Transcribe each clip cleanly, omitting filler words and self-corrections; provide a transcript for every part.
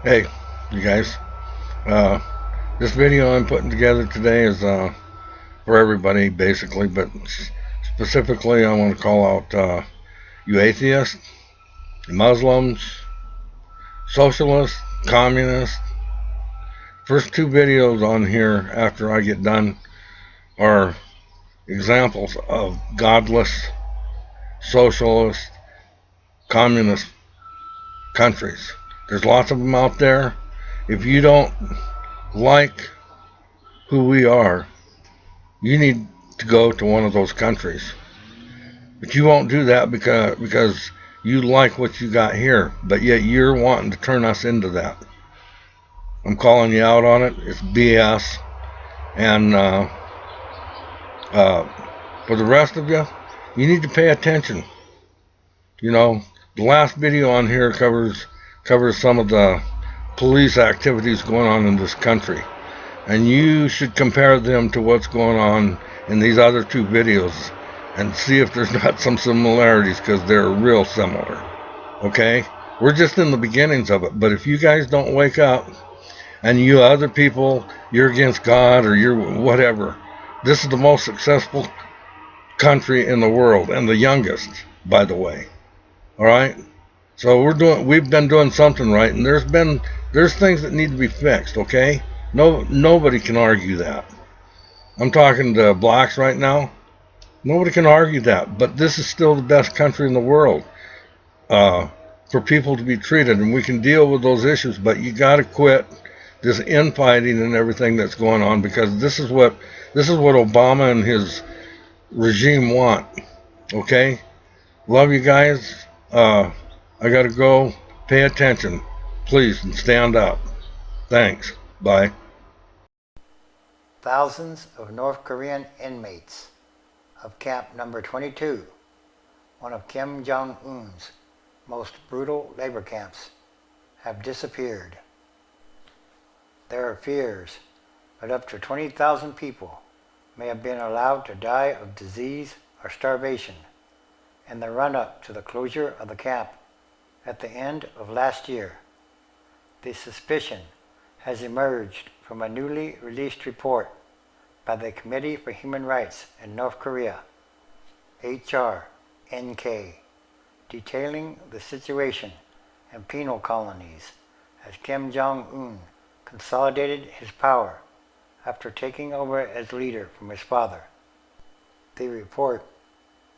Hey, you guys. Uh, this video I'm putting together today is for everybody, basically, but specifically, I want to call out you atheists, Muslims, socialists, communists. First two videos on here after I get done are examples of godless, socialist, communist countries. There's lots of them out there. If you don't like who we are, you need to go to one of those countries. But you won't do that because you like what you got here, but yet you're wanting to turn us into that. I'm calling you out on it. It's BS. And uh, for the rest of you, you need to pay attention. You know, the last video on here covers some of the police activities going on in this country, and you should compare them to what's going on in these other two videos and see if there's not some similarities, because they're real similar. Okay? We're just in the beginnings of it, but if you guys don't wake up and you other people, you're against God or you're whatever, this is the most successful country in the world and the youngest, by the way. All right? So we've been doing something right, and there's things that need to be fixed, okay? Nobody can argue that. I'm talking to blacks right now. Nobody can argue that, but this is still the best country in the world for people to be treated, and we can deal with those issues. But you got to quit this infighting and everything that's going on, because this is what Obama and his regime want. Okay, love you guys. I gotta go. Pay attention, please, and stand up. Thanks. Bye. Thousands of North Korean inmates of Camp Number 22, one of Kim Jong-un's most brutal labor camps, have disappeared. There are fears that up to 20,000 people may have been allowed to die of disease or starvation in the run-up to the closure of the camp at the end of last year. The suspicion has emerged from a newly released report by the Committee for Human Rights in North Korea, HRNK, detailing the situation in penal colonies as Kim Jong-un consolidated his power after taking over as leader from his father. The report,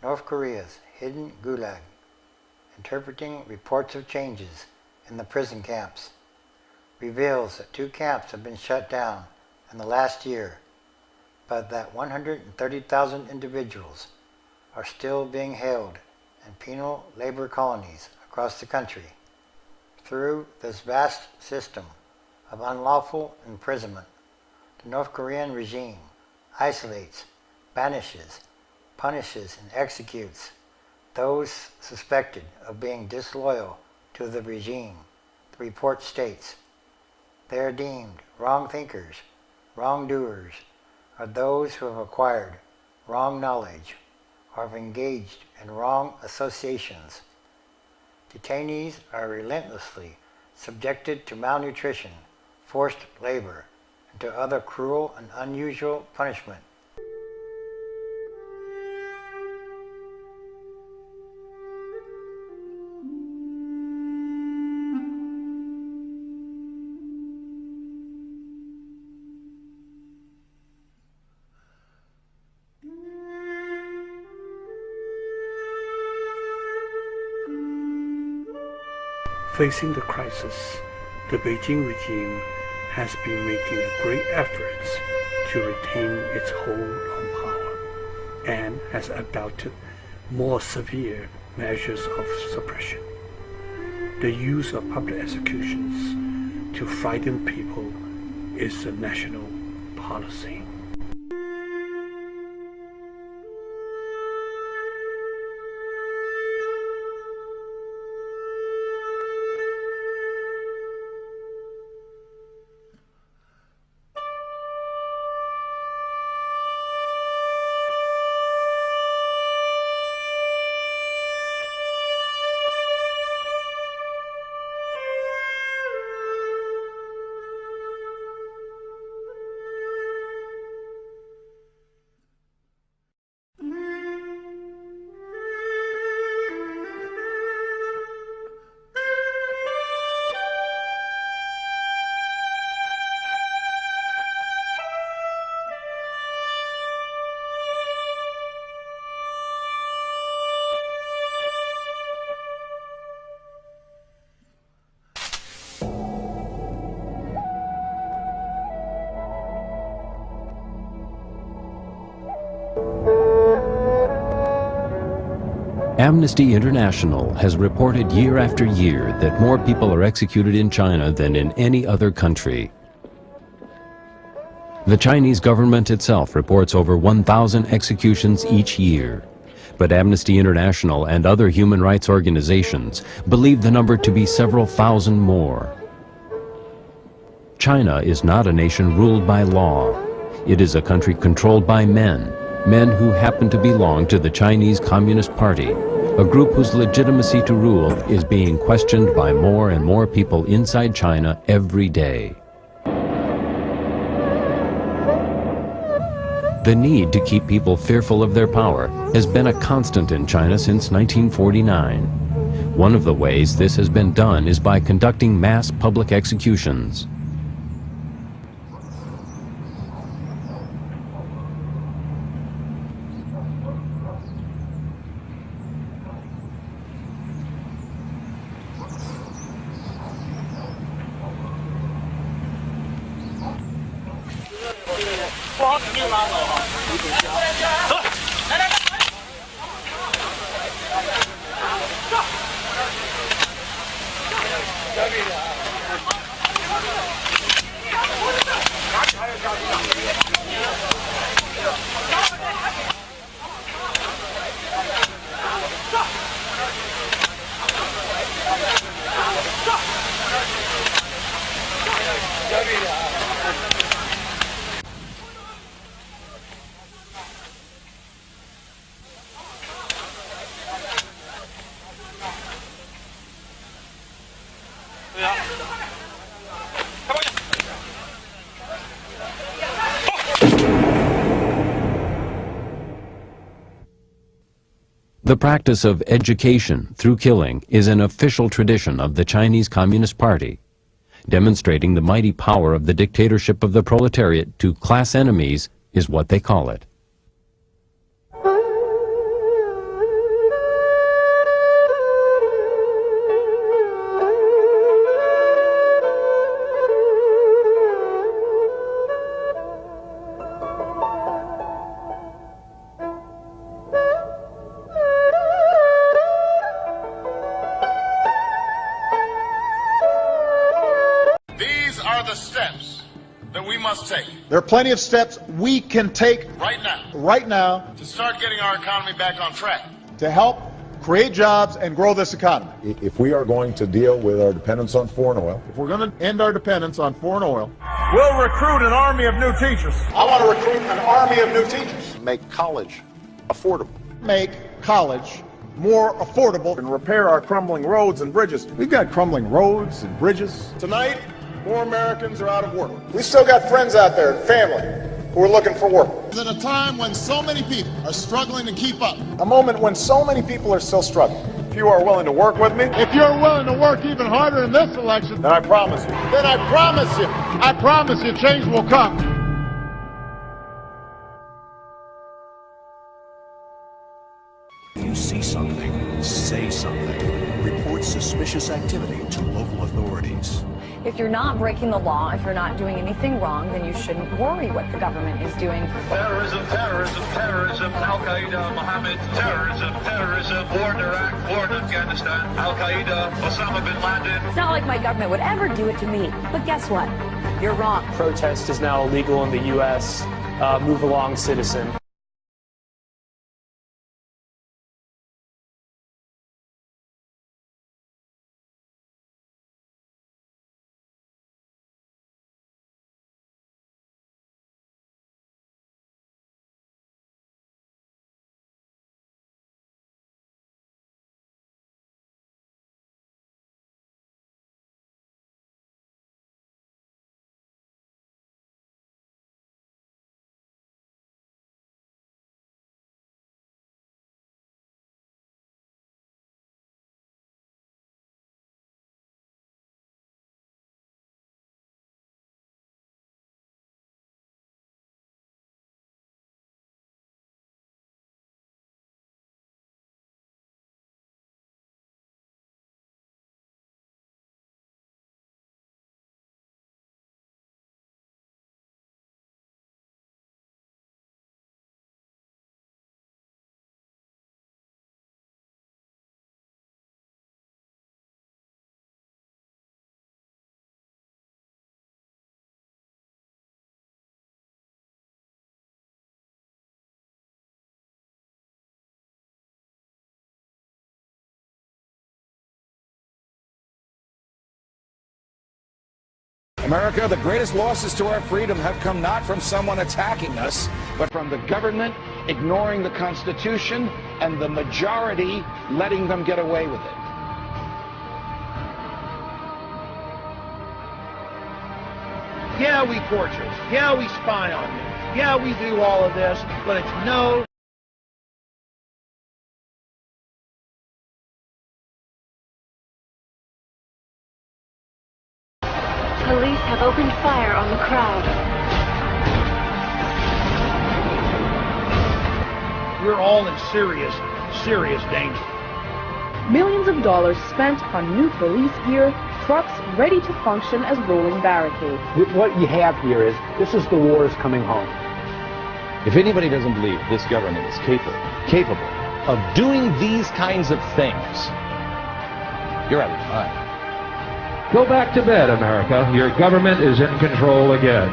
North Korea's Hidden Gulag, interpreting reports of changes in the prison camps, reveals that 2 camps have been shut down in the last year, but that 130,000 individuals are still being held in penal labor colonies across the country. Through this vast system of unlawful imprisonment, the North Korean regime isolates, banishes, punishes, and executes those suspected of being disloyal to the regime. The report states, they are deemed wrong thinkers, wrongdoers, or those who have acquired wrong knowledge or have engaged in wrong associations. Detainees are relentlessly subjected to malnutrition, forced labor, and to other cruel and unusual punishment. Facing the crisis, the Beijing regime has been making great efforts to retain its hold on power and has adopted more severe measures of suppression. The use of public executions to frighten people is a national policy. Amnesty International has reported year after year that more people are executed in China than in any other country. The Chinese government itself reports over 1,000 executions each year. But Amnesty International and other human rights organizations believe the number to be several thousand more. China is not a nation ruled by law. It is a country controlled by men who happen to belong to the Chinese Communist Party, a group whose legitimacy to rule is being questioned by more and more people inside China every day. The need to keep people fearful of their power has been a constant in China since 1949. One of the ways this has been done is by conducting mass public executions. The practice of education through killing is an official tradition of the Chinese Communist Party, demonstrating the mighty power of the dictatorship of the proletariat to class enemies is what they call it. The steps that we must take. There are plenty of steps we can take right now to start getting our economy back on track, to help create jobs and grow this economy. If we are going to deal with our dependence on foreign oil, If we're going to end our dependence on foreign oil, we'll recruit an army of new teachers. I want to recruit an army of new teachers. make college affordable. Make college more affordable And repair our crumbling roads and bridges. We've got crumbling roads and bridges. Tonight, more Americans are out of work. We still got friends out there and family who are looking for work. At a time when so many people are struggling to keep up. A moment when so many people are still struggling. If you are willing to work with me, If you're willing to work even harder in this election, then I promise you, then I promise you change will come. You see something, say something. Report suspicious activity to local authorities. If you're not breaking the law, if you're not doing anything wrong, then you shouldn't worry what the government is doing. Terrorism, terrorism, terrorism, Al-Qaeda, Mohammed, terrorism, war in Iraq, war in Afghanistan, Al-Qaeda, Osama bin Laden. It's not like my government would ever do it to me. But guess what? You're wrong. Protest is now illegal in the U.S. Move along, citizen. America, the greatest losses to our freedom have come not from someone attacking us, but from the government ignoring the Constitution and the majority letting them get away with it. Yeah, we torture. Yeah, we spy on you. Yeah, we do all of this, but it's no. Police have opened fire on the crowd. We're all in serious, serious danger. Millions of dollars spent on new police gear, trucks ready to function as rolling barricades. What you have here is, this is the wars coming home. If anybody doesn't believe this government is capable of doing these kinds of things, you're out of your mind. Go back to bed, America. Your government is in control again.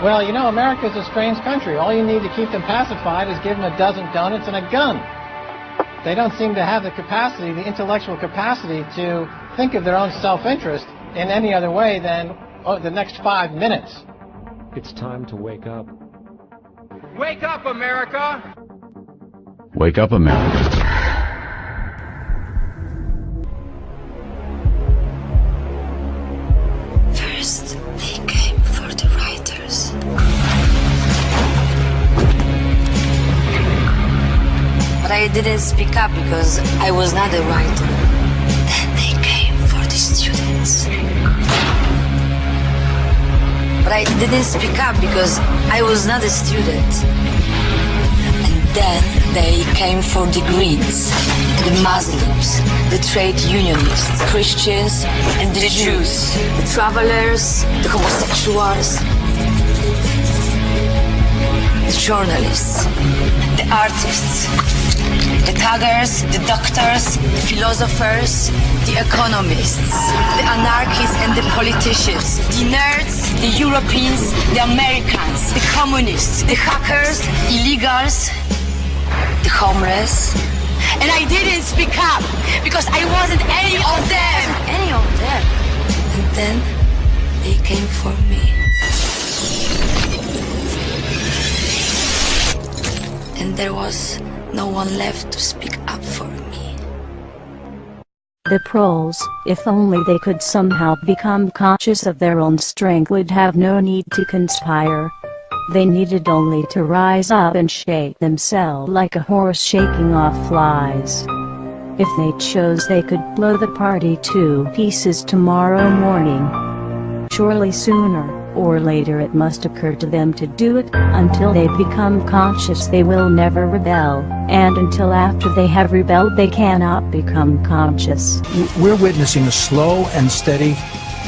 Well, you know, America's a strange country. All you need to keep them pacified is give them a dozen donuts and a gun. They don't seem to have the capacity, the intellectual capacity, to think of their own self-interest in any other way than the next 5 minutes. It's time to wake up. Wake up, America! Wake up, America. First, they came for the writers. But I didn't speak up because I was not a writer. Then they came for the students. But I didn't speak up because I was not a student. And then they came for the Greens, the Muslims, the trade unionists, Christians, and the Jews, the travelers, the homosexuals, the journalists, the artists, the thuggers, the doctors, the philosophers, the economists, the anarchists and the politicians, the nerds, the Europeans, the Americans, the communists, the hackers, illegals, the homeless. And I didn't speak up because I wasn't any of them. Any of them. And then they came for me. And there was no one left to speak up for me. The proles, if only they could somehow become conscious of their own strength, would have no need to conspire. They needed only to rise up and shake themselves like a horse shaking off flies. If they chose, they could blow the party to pieces tomorrow morning. Surely sooner or later it must occur to them to do it. Until they become conscious, they will never rebel, and until after they have rebelled, they cannot become conscious. We're witnessing a slow and steady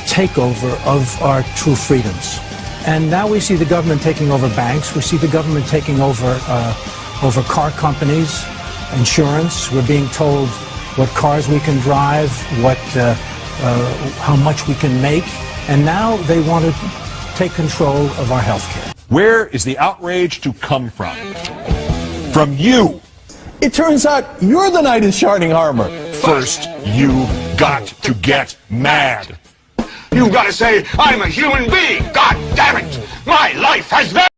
takeover of our true freedoms. And now we see the government taking over banks, we see the government taking over car companies, insurance. We're being told what cars we can drive, how much we can make, and now they want to take control of our health care. Where is the outrage to come from? From you. It turns out you're the knight in shining armor. First, you got to get mad. You've got to say, I'm a human being! God damn it! My life has value!